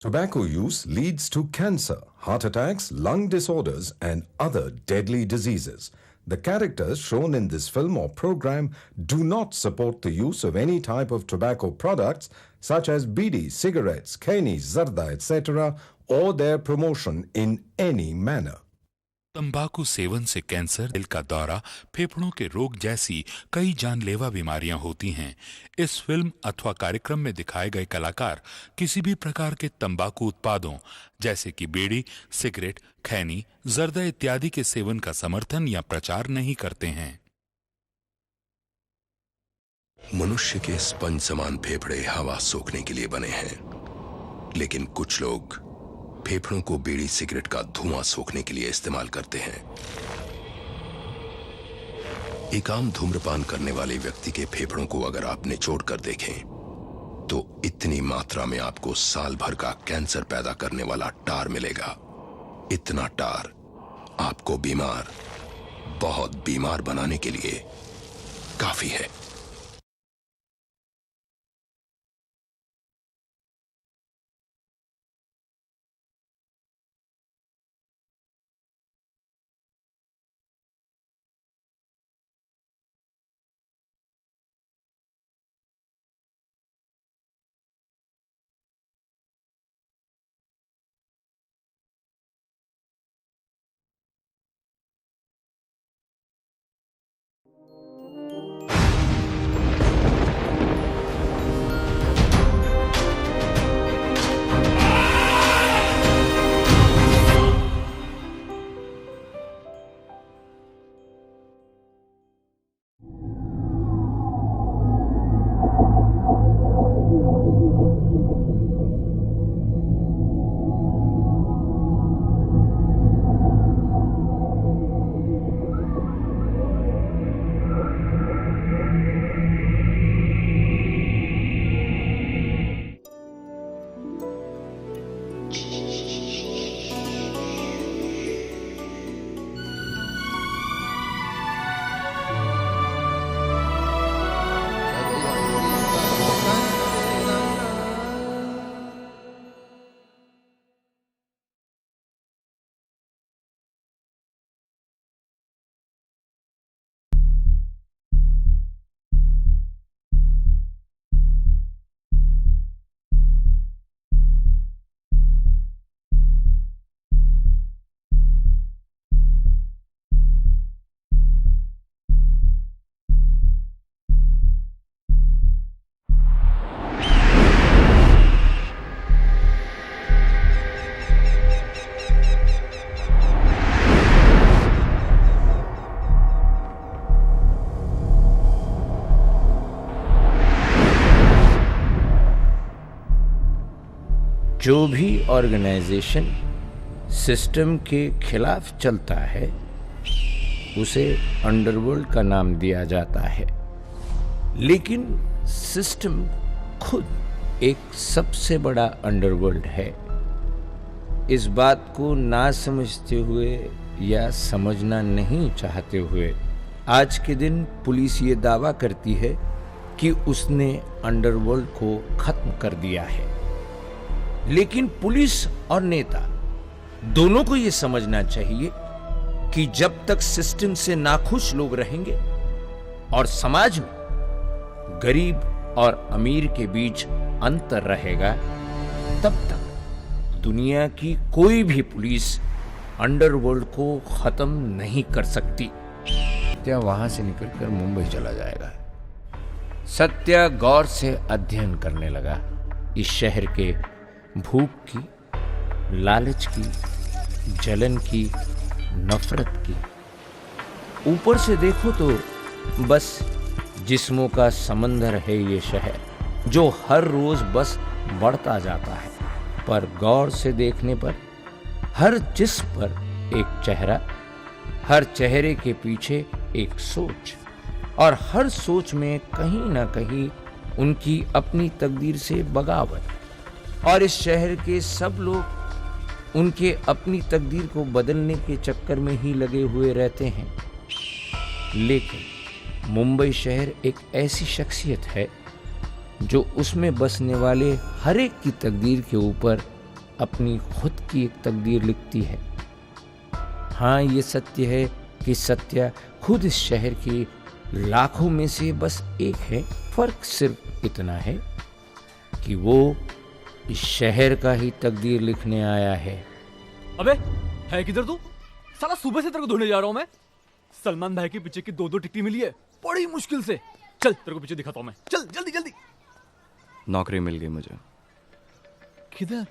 Tobacco use leads to cancer, heart attacks, lung disorders, and other deadly diseases. The characters shown in this film or program do not support the use of any type of tobacco products such as bidi, cigarettes, keni, zarda, etc., or their promotion in any manner. तंबाकू seven से cancer, दिल का दौरा, फेफड़ों के रोग जैसी कई जानलेवा बीमारियां होती हैं। इस फिल्म अथवा कार्यक्रम में दिखाए गए कलाकार किसी भी प्रकार के तंबाकू उत्पादों जैसे कि बीड़ी, सिगरेट, खैनी, जर्दा इत्यादि के सेवन का समर्थन या प्रचार नहीं करते हैं। मनुष्य के स्पंज समान फेफड़े हवा सोखने के लिए बने हैं, लेकिन कुछ लोग फेफड़ों को बीड़ी सिगरेट का धुआं सोखने के लिए इस्तेमाल करते हैं। एक आम धूम्रपान करने वाले व्यक्ति के फेफड़ों को अगर आप निचोड़ कर देखें तो इतनी मात्रा में आपको साल भर का कैंसर पैदा करने वाला टार मिलेगा। इतना टार आपको बीमार, बहुत बीमार बनाने के लिए काफी है। जो भी ऑर्गेनाइजेशन सिस्टम के खिलाफ चलता है उसे अंडरवर्ल्ड का नाम दिया जाता है, लेकिन सिस्टम खुद एक सबसे बड़ा अंडरवर्ल्ड है। इस बात को ना समझते हुए या समझना नहीं चाहते हुए आज के दिन पुलिस ये दावा करती है कि उसने अंडरवर्ल्ड को खत्म कर दिया है, लेकिन पुलिस और नेता दोनों को यह समझना चाहिए कि जब तक सिस्टम से नाखुश लोग रहेंगे और समाज में गरीब और अमीर के बीच अंतर रहेगा, तब तक दुनिया की कोई भी पुलिस अंडरवर्ल्ड को खत्म नहीं कर सकती। सत्या वहां से निकलकर मुंबई चला जाएगा। सत्या गौर से अध्ययन करने लगा इस शहर के भूख की, लालच की, जलन की, नफरत की। ऊपर से देखो तो बस जिस्मों का समंदर है ये शहर, जो हर रोज बस बढ़ता जाता है। पर गौर से देखने पर हर जिस्म पर एक चेहरा, हर चेहरे के पीछे एक सोच, और हर सोच में कहीं ना कहीं उनकी अपनी तकदीर से बगावत। और इस शहर के सब लोग उनके अपनी तकदीर को बदलने के चक्कर में ही लगे हुए रहते हैं। लेकिन मुंबई शहर एक ऐसी शख्सियत है जो उसमें बसने वाले हर एक की तकदीर के ऊपर अपनी खुद की एक तकदीर लिखती है। हाँ, ये सत्य है कि सत्या खुद इस शहर के लाखों में से बस एक है। फर्क सिर्फ इतना है कि वो इस शहर का ही तकदीर लिखने आया है। अबे है किधर तू? साला सुबह से तेरे को ढूंढने जा रहा हूं मैं। सलमान भाई के पीछे की 2-2 टिकटी मिली है बड़ी मुश्किल से। चल तेरे को पीछे दिखाता हूं मैं। चल जल्दी जल्दी। नौकरी मिल गई मुझे। किधर?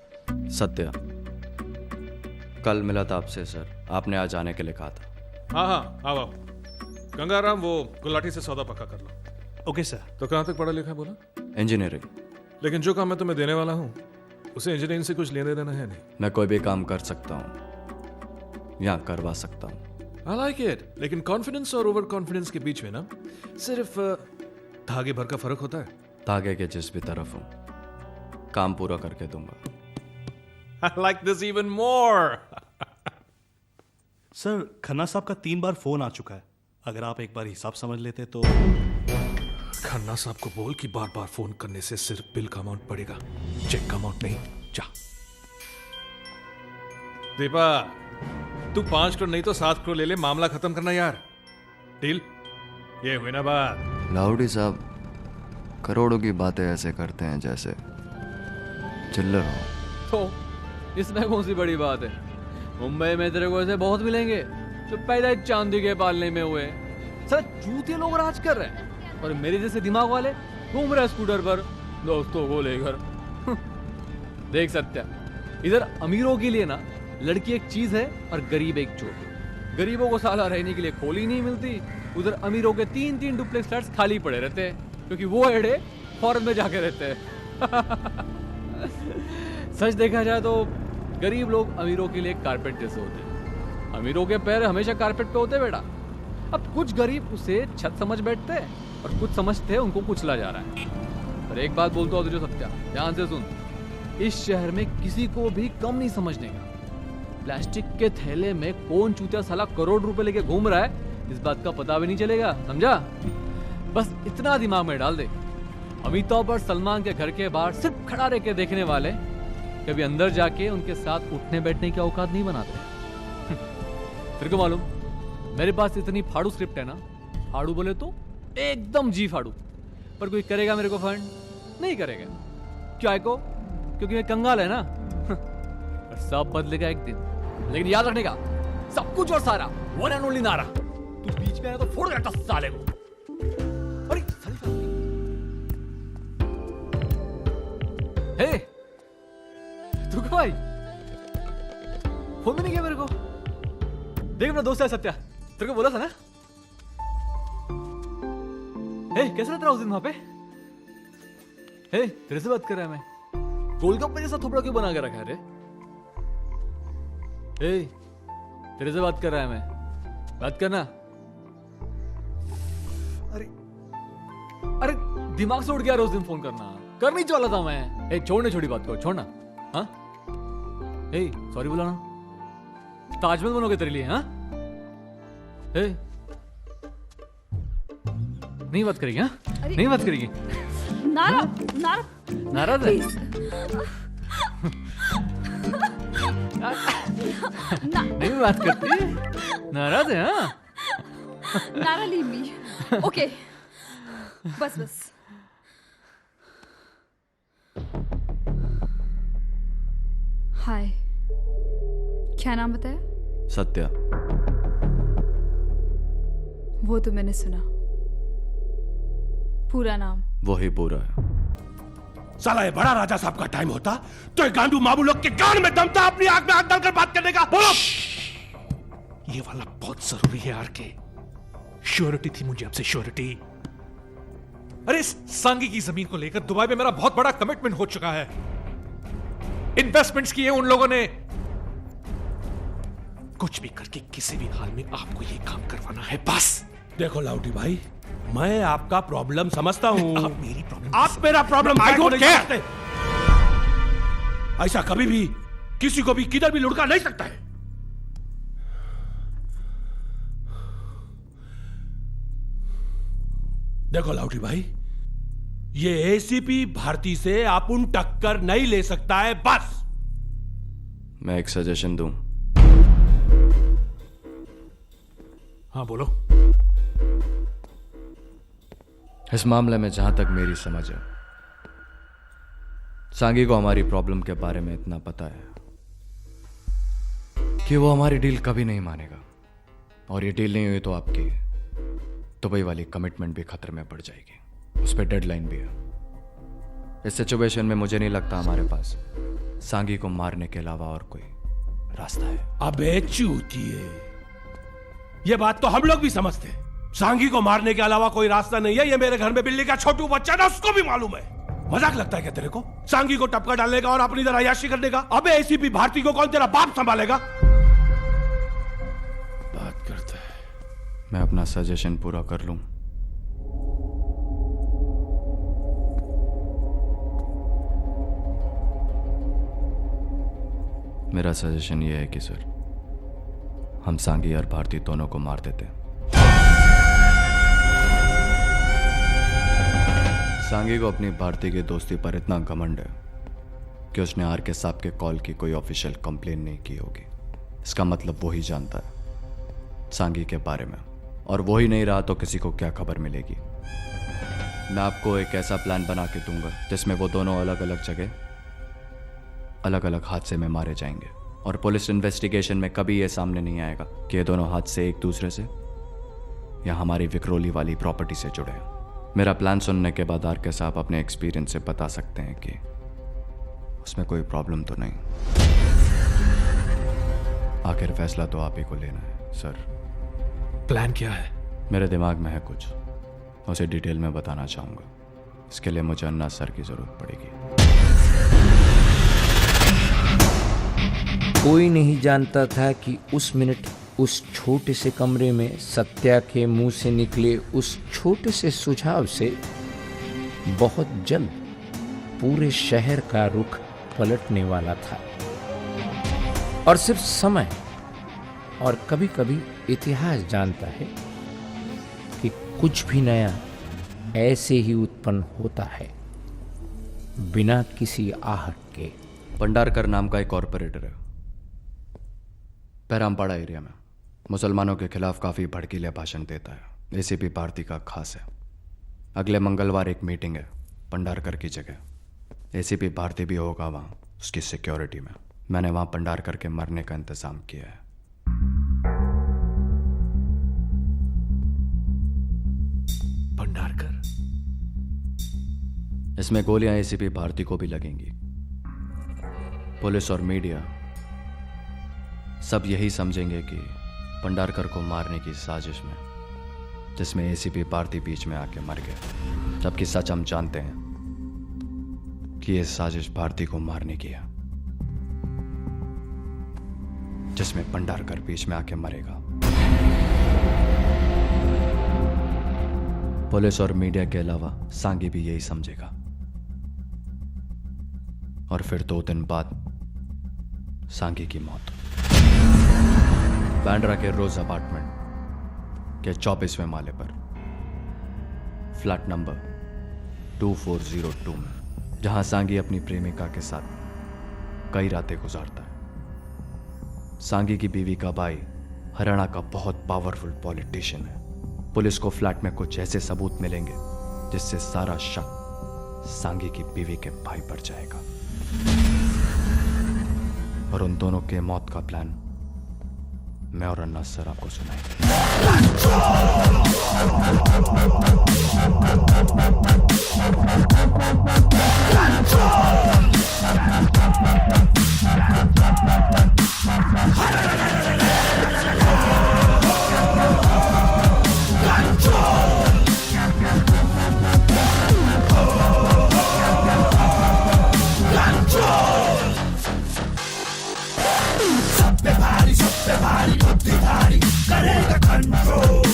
सत्या, कल मिला था आपसे सर, आपने आज आने के लिए कहा था। हाँ आओ आओ। गंगाराम, वो गुलाटी से सौदा पक्का कर लो। Okay sir. तो कहाँ तक पढ़ा लिखा बोला? इंजीनियरिंग। लेकिन जो काम मैं तुम्हें देने वाला हूँ उसे इंजीनियरिंग से कुछ लेने देना है नहीं। मैं कोई भी काम कर सकता हूँ या करवा सकता हूँ। I like it, लेकिन कॉन्फिडेंस और ओवर कॉन्फिडेंस के बीच में ना सिर्फ धागे भर का फर्क होता है। धागे के जिस भी तरफ हूँ काम पूरा करके दूंगा। I like this even more. Sir, Khanna साहब का 3 बार फोन आ चुका है। अगर आप एक बार हिसाब समझ लेते तो। खन्ना साहब को बोल कि बार बार फोन करने से सिर्फ बिल का अमाउंट बढ़ेगा, चेक का अमाउंट नहीं। जा दीपा, तू 5 करोड़ नहीं तो 7 करोड़ ले ले, मामला खत्म करना यार। डील? ये हुई ना बात। लाउडी साहब करोड़ों की बातें ऐसे करते हैं जैसे चिल्लर हो। तो इसमें कौन सी बड़ी बात है? मुंबई में तेरे को ऐसे बहुत मिलेंगे जो पैदा ही चांदी के पालने में हुए। सर चूतिए लोग राज कर रहे हैं और मेरे जैसे दिमाग वाले घूम रहे स्कूटर पर दोस्तों को लेकर। देख सत्या, इधर अमीरों के लिए ना लड़की एक चीज है और गरीब एक चोर। गरीबों को साला रहने के लिए खोली नहीं मिलती, उधर अमीरों के 3-3 डुप्लेक्स फ्लैट्स खाली पड़े रहते हैं क्योंकि वो एड़े फॉरेन में जाके रहते हैं। सच देखा जाए तो गरीब लोग अमीरों के लिए कारपेट जैसे होते हैं। अमीरों के पैर हमेशा कारपेट पे होते बेटा। अब कुछ गरीब उसे छत समझ बैठते हैं और कुछ समझते हैं उनको कुचला जा रहा है। पर एक बात बोलता हूँ तुझे सत्या, ध्यान से सुन। इस शहर में किसी को भी कम नहीं समझने का। प्लास्टिक के थैले में कौन चूतिया साला करोड़ रुपए लेके घूम रहा है इस बात का पता भी नहीं चलेगा, समझा? बस इतना दिमाग में डाल दे। अमिताभ और सलमान के घर के बाहर सिर्फ खड़ा रह के देखने वाले कभी अंदर जाके उनके साथ उठने बैठने की औकात नहीं बनाते। तेरे को मालूम मेरे पास इतनी फाड़ू स्क्रिप्ट है ना, फाड़ू बोले तो एकदम जी फाड़ू। पर कोई करेगा मेरे को फंड? नहीं करेगा। क्या को? क्योंकि मैं कंगाल है ना। और सब बदलेगा एक दिन, लेकिन याद रखने का सब कुछ और सारा वन एंड ओनली नारा। तू बीच में आया तो फोड़ देता साले को। अरे हे तू कब आई? फोन भी नहीं किया मेरे को। देख मेरा दोस्त है सत्या, तेरे को बोला था ना। हे कैसा रहता उस दिन वहां पे? हे तेरे से बात कर रहा है मैं। गोलगप्पे जैसा थोपड़ा क्यों बना के रखा है रे? हे तेरे से बात कर रहा है मैं, बात करना। अरे दिमाग से उड़ गया उस दिन फोन करना। कर नहीं वाला था मैं। ए छोड़ने छोड़ी बात को छोड़ना। हाँ ए सॉरी बोला ना। ताजमहल बनोगे तेरे लिए? हाँ ए नहीं बात करेगी? हाँ नहीं बात करेगी? नाराज है? नहीं बात करती? नाराज है? हाँ नारा लीव मी। ओके बस बस। हाय, क्या नाम बताया? सत्या। वो तो मैंने सुना। पूरा नाम? वही पूरा है। साला ये बड़ा राजा साहब का टाइम होता तो ये गांडू मामू लोग के कान में दम था अपनी आंख में आंख डालकर बात करने का। बोलो। ये वाला बहुत जरूरी है आर के। श्योरिटी थी मुझे आपसे, श्योरिटी। अरे इस सांगी की जमीन को लेकर दुबई में मेरा बहुत बड़ा कमिटमेंट हो चुका है। इन्वेस्टमेंट्स किए उन लोगों ने। कुछ भी करके किसी भी हाल में आपको ये काम करवाना है बस। देखो लाउडी भाई, मैं आपका प्रॉब्लम समझता हूं। आप मेरी प्रॉब्लम, आप मेरा प्रॉब्लम आई डोंट केयर। ऐसा कभी भी किसी को भी किधर भी लुढ़का नहीं सकता है। देखो लाउडी भाई, ये एसीपी भारती से आप उन टक्कर नहीं ले सकता है बस। मैं एक सजेशन दूं? हाँ बोलो। इस मामले में जहां तक मेरी समझ है, सांगी को हमारी प्रॉब्लम के बारे में इतना पता है कि वो हमारी डील कभी नहीं मानेगा, और ये डील नहीं हुई तो आपकी दुबई वाली कमिटमेंट भी खतरे में पड़ जाएगी। उस पर डेडलाइन भी है। इस सिचुएशन में मुझे नहीं लगता हमारे पास सांगी को मारने के अलावा और कोई रास्ता है। अबे चूतिए, ये बात तो हम लोग भी समझते हैं। सांगी को मारने के अलावा कोई रास्ता नहीं है, ये मेरे घर में बिल्ली का छोटू बच्चा ना, उसको भी मालूम है। मजाक लगता है क्या तेरे को? सांगी को टपका डालने का और अपनी तरह अय्याशी करने का? अबे एसीपी भारती को कौन तेरा बाप संभालेगा? बात करता है। मैं अपना सजेशन पूरा कर लूं। मेरा सजेशन यह है कि सर, हम सांगी और भारती दोनों को मार देते हैं। सांगी को अपनी भारती की दोस्ती पर इतना घमंड है कि उसने आर के साहब के कॉल की कोई ऑफिशियल कंप्लेन नहीं की होगी। इसका मतलब वो ही जानता है सांगी के बारे में, और वो ही नहीं रहा तो किसी को क्या खबर मिलेगी। मैं आपको एक ऐसा प्लान बना के दूंगा जिसमें वो दोनों अलग अलग जगह अलग अलग हादसे में मारे जाएंगे, और पुलिस इन्वेस्टिगेशन में कभी ये सामने नहीं आएगा कि ये दोनों हादसे एक दूसरे से या हमारी विक्रोली वाली प्रॉपर्टी से जुड़े हैं। मेरा प्लान सुनने के बाद आर के साहब अपने एक्सपीरियंस से बता सकते हैं कि उसमें कोई प्रॉब्लम तो नहीं। आखिर फैसला तो आप ही को लेना है सर। प्लान क्या है? मेरे दिमाग में है कुछ, उसे डिटेल में बताना चाहूंगा। इसके लिए मुझे अन्ना सर की जरूरत पड़ेगी। कोई नहीं जानता था कि उस मिनट उस छोटे से कमरे में सत्या के मुंह से निकले उस छोटे से सुझाव से बहुत जल्द पूरे शहर का रुख पलटने वाला था। और सिर्फ समय और कभी कभी इतिहास जानता है कि कुछ भी नया ऐसे ही उत्पन्न होता है बिना किसी आहट के। भंडारकर नाम का एक कॉरपोरेटर है, पैरामपाड़ा एरिया में। मुसलमानों के खिलाफ काफ़ी भड़कीले भाषण देता है। एसीपी भारती का खास है। अगले मंगलवार एक मीटिंग है भंडारकर की जगह। एसीपी भारती भी होगा वहाँ, उसकी सिक्योरिटी में। मैंने वहाँ भंडारकर के मरने का इंतजाम किया है। भंडारकर? इसमें गोलियां एसीपी भारती को भी लगेंगी। पुलिस और मीडिया सब यही समझेंगे कि भंडारकर को मारने की साजिश में, जिसमें एसीपी भारती बीच में आके मर गया, जबकि सच हम जानते हैं कि यह साजिश भारती को मारने की है, जिसमें भंडारकर बीच में आके मरेगा। पुलिस और मीडिया के अलावा सांगी भी यही समझेगा, और फिर 2 दिन बाद सांगी की मौत। बांद्रा के रोज अपार्टमेंट के 24वें माले पर, फ्लैट नंबर 2402 में, जहां सांगी अपनी प्रेमिका के साथ कई रातें गुजारता है। सांगी की बीवी का भाई हरियाणा का बहुत पावरफुल पॉलिटिशियन है। पुलिस को फ्लैट में कुछ ऐसे सबूत मिलेंगे जिससे सारा शक सांगी की बीवी के भाई पर जाएगा, और उन दोनों के मौत का प्लान मैं और अन्ना सर आपको सुनाएंगे। करेगा कंट्रोल,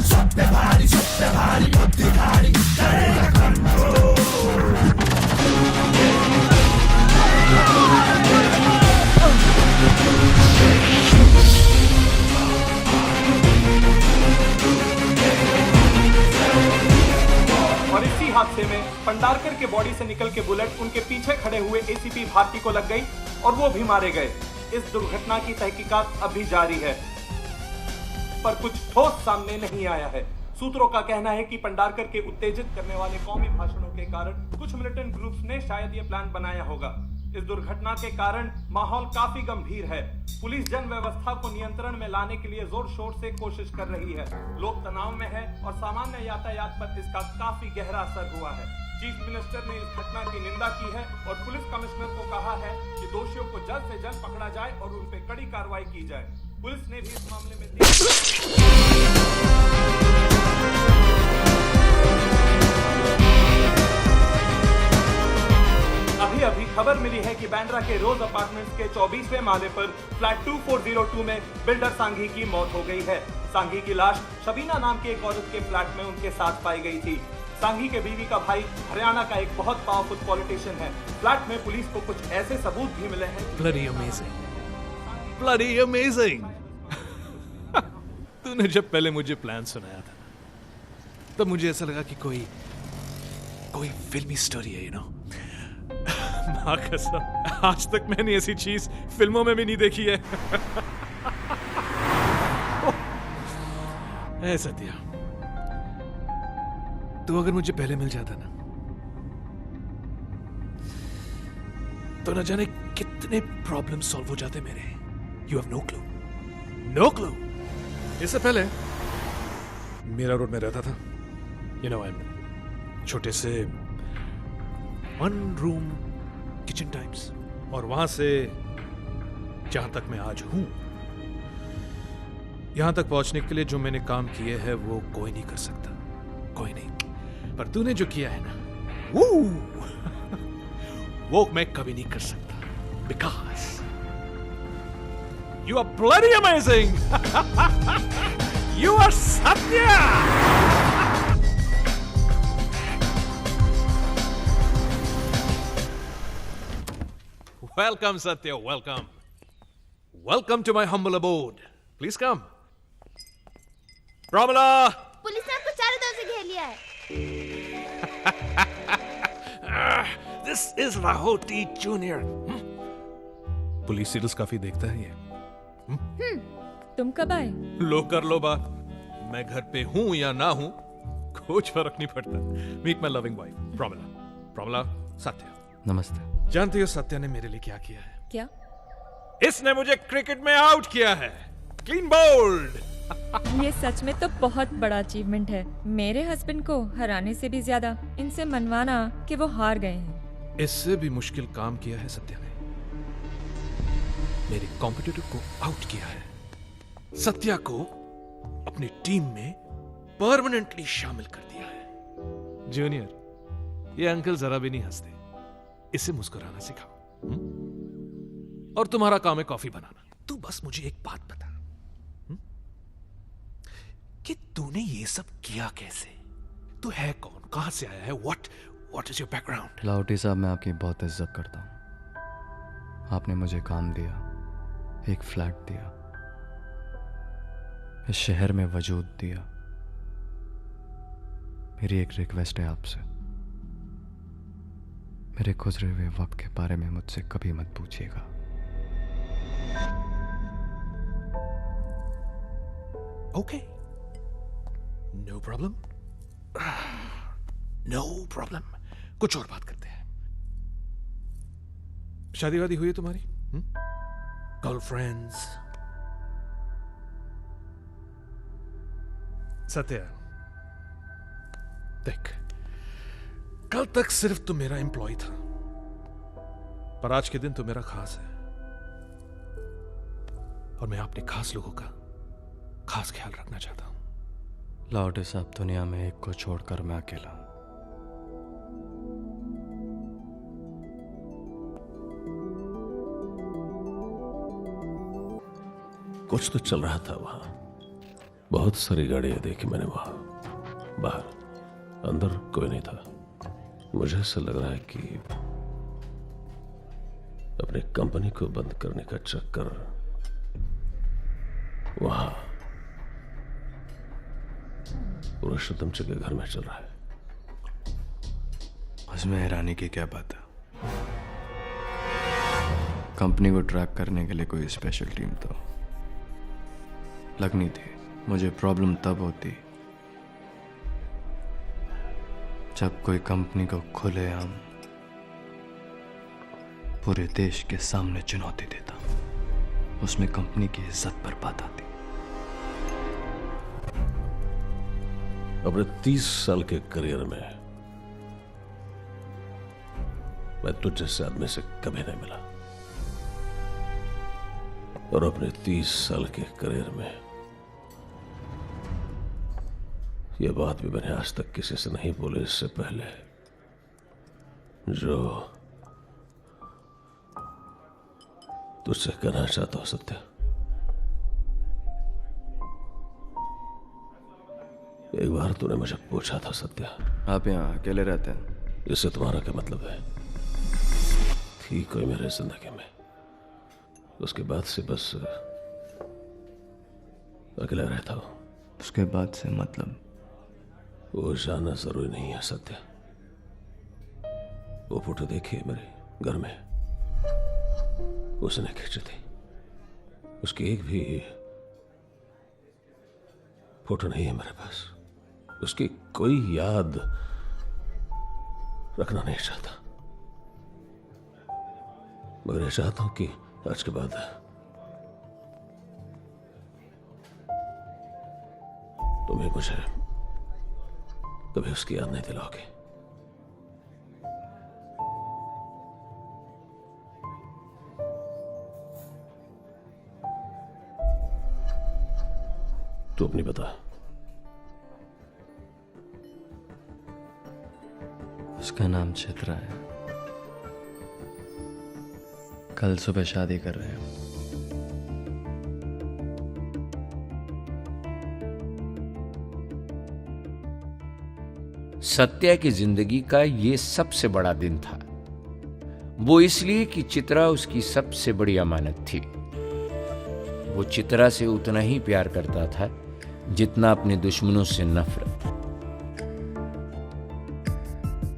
सब पे भारी हादसे में भंडारकर के बॉडी से निकल के बुलेट उनके पीछे खड़े हुए एसीपी भारती को लग गई और वो भी मारे गए। इस दुर्घटना की तहकीकात अभी जारी है, पर कुछ ठोस सामने नहीं आया है। सूत्रों का कहना है कि भंडारकर के उत्तेजित करने वाले कौमी भाषणों के कारण कुछ मिलिटेंट ग्रुप्स ने शायद ये प्लान बनाया होगा। इस दुर्घटना के कारण माहौल काफी गंभीर है। पुलिस जन व्यवस्था को नियंत्रण में लाने के लिए जोर शोर से कोशिश कर रही है। लोग तनाव में है और सामान्य यातायात पर इसका काफी गहरा असर हुआ है। चीफ मिनिस्टर ने इस घटना की निंदा की है और पुलिस कमिश्नर को कहा है कि दोषियों को जल्द से जल्द पकड़ा जाए और उन पर कड़ी कार्रवाई की जाए। पुलिस ने भी इस मामले में अभी खबर मिली है कि बांद्रा के रोज अपार्टमेंट्स के 24वें माले पर फ्लैट 2402 में बिल्डर सांघी की मौत हो गई है। सांघी की लाश शबीना नाम की एक औरत के फ्लैट में उनके साथ पाई गई थी। सांघी के बीवी का भाई हरियाणा का एक बहुत पावरफुल पॉलिटिशियन है। फ्लैट में पुलिस को कुछ ऐसे सबूत भी मिले हैं। Bloody amazing. Bloody amazing. तूने जब पहले मुझे प्लान सुनाया था तब मुझे ऐसा लगा कि कोई फिल्मी स्टोरी है, यू नो। माँ कसम, आज तक मैंने ऐसी चीज फिल्मों में भी नहीं देखी है। ऐ सत्या, तो अगर मुझे पहले मिल जाता ना तो न जाने कितने प्रॉब्लम सॉल्व हो जाते मेरे। You have no clue, no clue. इससे पहले मेरा रोड में रहता था, यू नो, छोटे से 1 रूम किचन टाइप्स, और वहां से जहां तक मैं आज हूं, यहां तक पहुंचने के लिए जो मैंने काम किए हैं वो कोई नहीं कर सकता, कोई नहीं। पर तूने जो किया है ना वो मैं कभी नहीं कर सकता, because you are bloody amazing. You are Satya. Welcome, Satya. Welcome. Welcome to my humble abode. Please come. Pramila! Police ने आपको चारों तरफ से घेर लिया है। This is Rahoti Junior. Police serials काफी देखता है ये। तुम कब आए? लो कर लो बात। मैं घर पे हूं या ना हूं कुछ फर्क नहीं पड़ता। Meet my loving wife, Pramila. Pramila, Satya. नमस्ते। जानती हो सत्या ने मेरे लिए क्या किया है? क्या? इसने मुझे क्रिकेट में आउट किया है। Clean bowled. ये सच में तो बहुत बड़ा अचीवमेंट है। मेरे हस्बैंड को हराने से भी ज्यादा इनसे मनवाना कि वो हार गए हैं। इससे भी मुश्किल काम किया है सत्या ने। मेरे कॉम्पिटिटर को आउट किया है। सत्या को अपनी टीम में परमानेंटली शामिल कर दिया है। जूनियर, ये अंकल जरा भी नहीं हंसते। इसे मुस्कुराना सिखाओ। और तुम्हारा काम है कॉफी बनाना। तू बस मुझे एक बात बता कि तूने ये सब किया कैसे? तू है कौन? कहां से आया है? What is your background? Lahoti साहब, मैं आपकी बहुत इज्जत करता हूं। आपने मुझे काम दिया, एक फ्लैट दिया, इस शहर में वजूद दिया। मेरी एक रिक्वेस्ट है आपसे, मेरे गुजरे हुए वक्त के बारे में मुझसे कभी मत पूछिएगा। Okay, no problem, no problem. कुछ और बात करते हैं। शादी वादी हुई है तुम्हारी? गर्लफ्रेंड्स? सत्या, देख, कल तक सिर्फ तू मेरा एम्प्लॉय था, पर आज के दिन तू मेरा खास है, और मैं अपने खास लोगों का खास ख्याल रखना चाहता हूं। लाहौटी साहब, दुनिया में एक को छोड़कर मैं अकेला हूं। कुछ तो चल रहा था वहां। बहुत सारी गाड़ियां देखी मैंने वहां। बाहर, अंदर कोई नहीं था। मुझे ऐसा लग रहा है कि अपनी कंपनी को बंद करने का चक्कर वहां पुरुषोत्तम के घर में चल रहा है। उसमें हैरानी की क्या बात है? कंपनी को ट्रैक करने के लिए कोई स्पेशल टीम तो लगनी थी। मुझे प्रॉब्लम तब होती जब कोई कंपनी को खुलेआम पूरे देश के सामने चुनौती देता। उसमें कंपनी की इज्जत बर्बाद आती। अपने 30 साल के करियर में मैं तुझ जैसे आदमी से कभी नहीं मिला, और अपने 30 साल के करियर में यह बात भी मैंने आज तक किसी से नहीं बोली इससे पहले, जो तुझसे कहना चाहता हूं सत्य। एक बार तूने मुझे पूछा था सत्य, आप यहाँ अकेले रहते हैं? इससे तुम्हारा क्या मतलब है? थी कोई मेरे जिंदगी में? उसके बाद से बस अकेला रहता हूं। उसके बाद से मतलब? वो जाना जरूरी नहीं है सत्य। वो फोटो देखिए मेरे घर में, उसने खींची थी। उसकी एक भी फोटो नहीं है मेरे पास। उसकी कोई याद रखना नहीं चाहता, मगर मैं चाहता हूं कि आज के बाद तुम्हें मुझे कभी उसकी याद नहीं दिलाओगे। तू अपनी बता। उसका नाम चित्रा है। कल सुबह शादी कर रहे हैं। सत्या की जिंदगी का ये सबसे बड़ा दिन था। वो इसलिए कि चित्रा उसकी सबसे बड़ी अमानत थी। वो चित्रा से उतना ही प्यार करता था जितना अपने दुश्मनों से नफरत।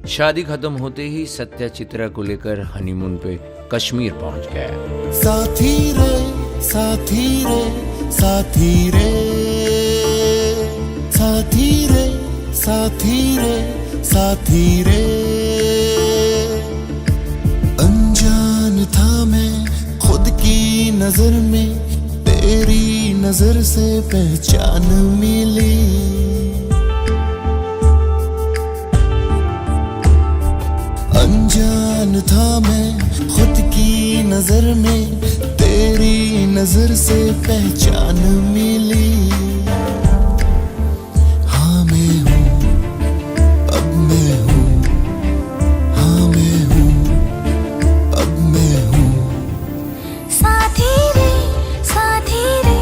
शादी खत्म होते ही सत्या चित्रा को लेकर हनीमून पे कश्मीर पहुंच गया। साथी रे साथी रे साथी रे साथी रे साथी रे साथी रे, अनजान था मैं खुद की नजर में, तेरी नजर से पहचान मिली। अनजान था मैं खुद की नजर में, तेरी नजर से पहचान मिली। हाँ मैं हूँ, अब मैं हूँ, हाँ मैं हूँ, अब मैं हूँ। साथी रे साथी रे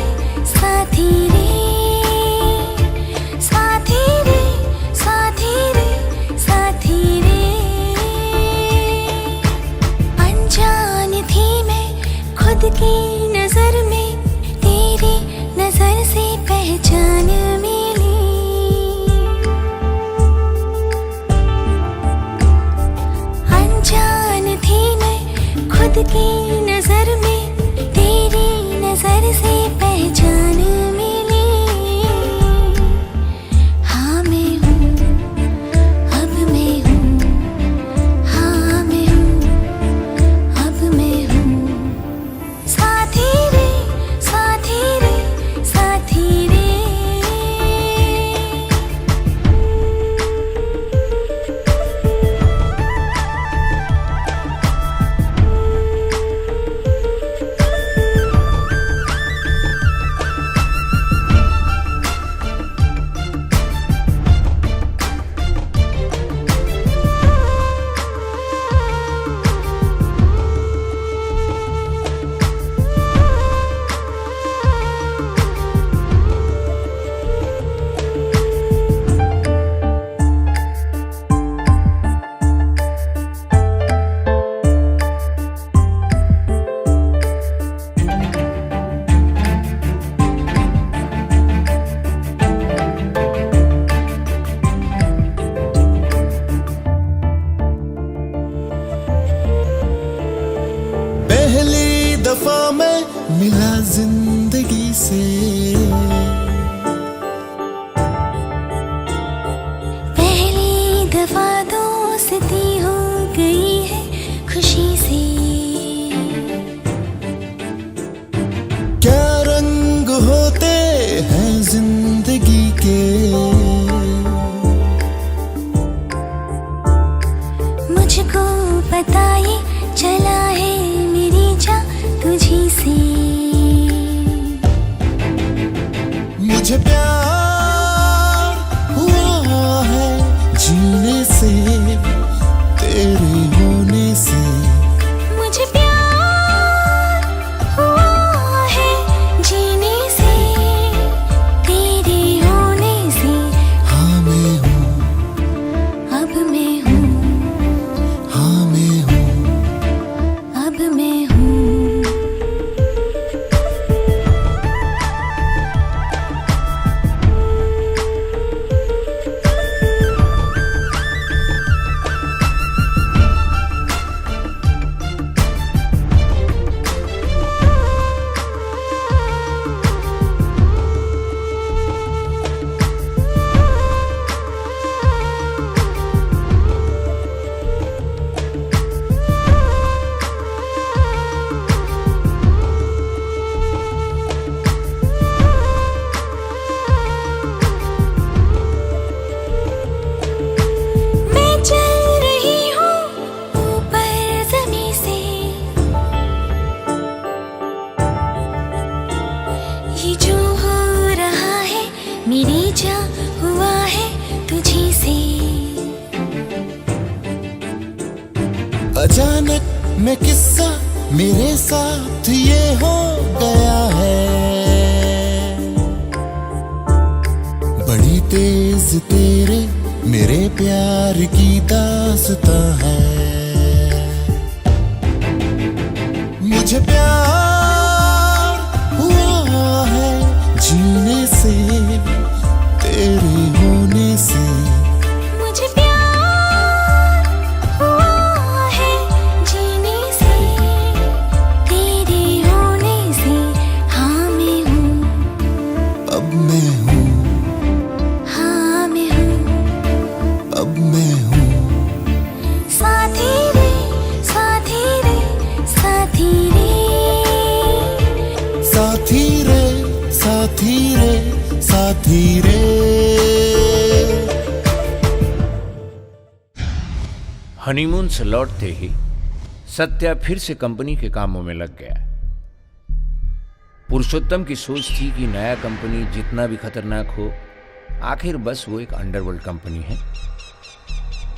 साथी रे साथी रे साथी रे साथी रे, अनजान थी मैं खुद की नजर में, तेरी नजर से खुशी से। क्या रंग होते हैं जिंदगी के, मुझको पता ये चला है मेरी जान तुझी से। मुझे प्यार हुआ है जीने से, तेरे होने से। मुझे प्यार हुआ है जीने से, तेरे होने से। हाँ मैं हूँ, अब मैं हूँ, हाँ मैं हूँ, अब मैं हूँ। मैं चल रही हूँ ऊपर ज़मीं से, ये जो हो रहा है मेरी जान हुआ है तुझी से। अचानक में किस्सा मेरे साथ ये हो गया है, बड़ी तेज तेरे मेरे प्यार की दास्तां है। मुझे प्यार हुआ है जीने से, तेरे होने से। मुझे प्यार हुआ है जीने से, तेरे होने से। हाँ मैं हूँ, अब मैं हूँ, हाँ मैं हूँ, अब मैं हूँ। साथी रे, साथी रे, साथी रे। साथी रे, साथी रे, साथी रे। हनीमून से लौटते ही सत्या फिर से कंपनी के कामों में लग गया। पुरुषोत्तम की सोच थी कि नया कंपनी जितना भी खतरनाक हो, आखिर बस वो एक अंडरवर्ल्ड कंपनी है।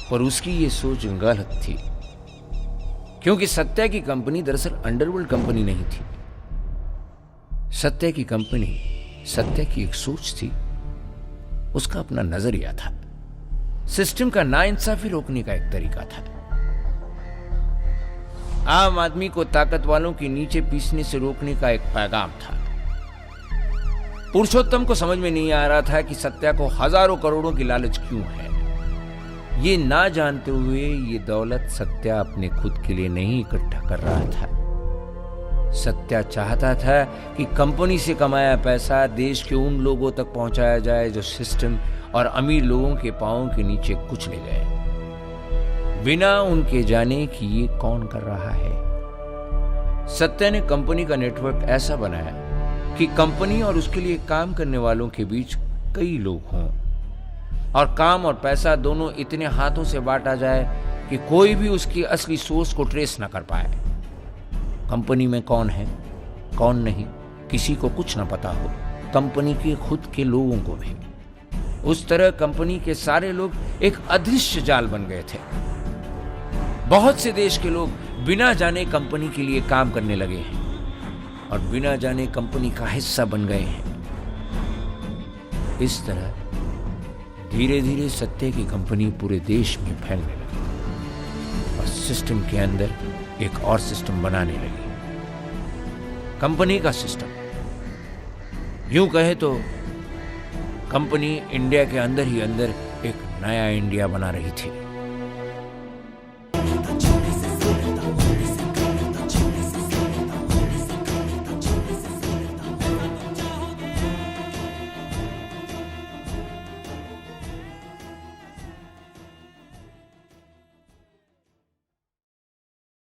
पर उसकी ये सोच गलत थी, क्योंकि सत्या की कंपनी दरअसल अंडरवर्ल्ड कंपनी नहीं थी। सत्या की कंपनी सत्या की एक सोच थी, उसका अपना नजरिया था, सिस्टम का नाइंसाफी रोकने का एक तरीका था। आम आदमी को ताकत वालों के नीचे पीसने से रोकने का एक पैगाम था। पुरुषोत्तम को समझ में नहीं आ रहा था कि सत्या को हजारों करोड़ों की लालच क्यों है। ये ना जानते हुए ये दौलत सत्या अपने खुद के लिए नहीं इकट्ठा कर रहा था। सत्या चाहता था कि कंपनी से कमाया पैसा देश के उन लोगों तक पहुंचाया जाए जो सिस्टम और अमीर लोगों के पांवों के नीचे कुचले गए, बिना उनके जाने कि ये कौन कर रहा है। सत्या ने कंपनी का नेटवर्क ऐसा बनाया कि कंपनी और उसके लिए काम करने वालों के बीच कई लोग हों और काम और पैसा दोनों इतने हाथों से बांटा जाए कि कोई भी उसकी असली सोर्स को ट्रेस ना कर पाए। कंपनी में कौन है कौन नहीं किसी को कुछ ना पता हो, कंपनी के खुद के लोगों को भी। उस तरह कंपनी के सारे लोग एक अदृश्य जाल बन गए थे। बहुत से देश के लोग बिना जाने कंपनी के लिए काम करने लगे हैं और बिना जाने कंपनी का हिस्सा बन गए हैं। इस तरह धीरे धीरे सत्य की कंपनी पूरे देश में फैलने लगी और सिस्टम के अंदर एक और सिस्टम बनाने लगी, कंपनी का सिस्टम। यूं कहे तो कंपनी इंडिया के अंदर ही अंदर एक नया इंडिया बना रही थी।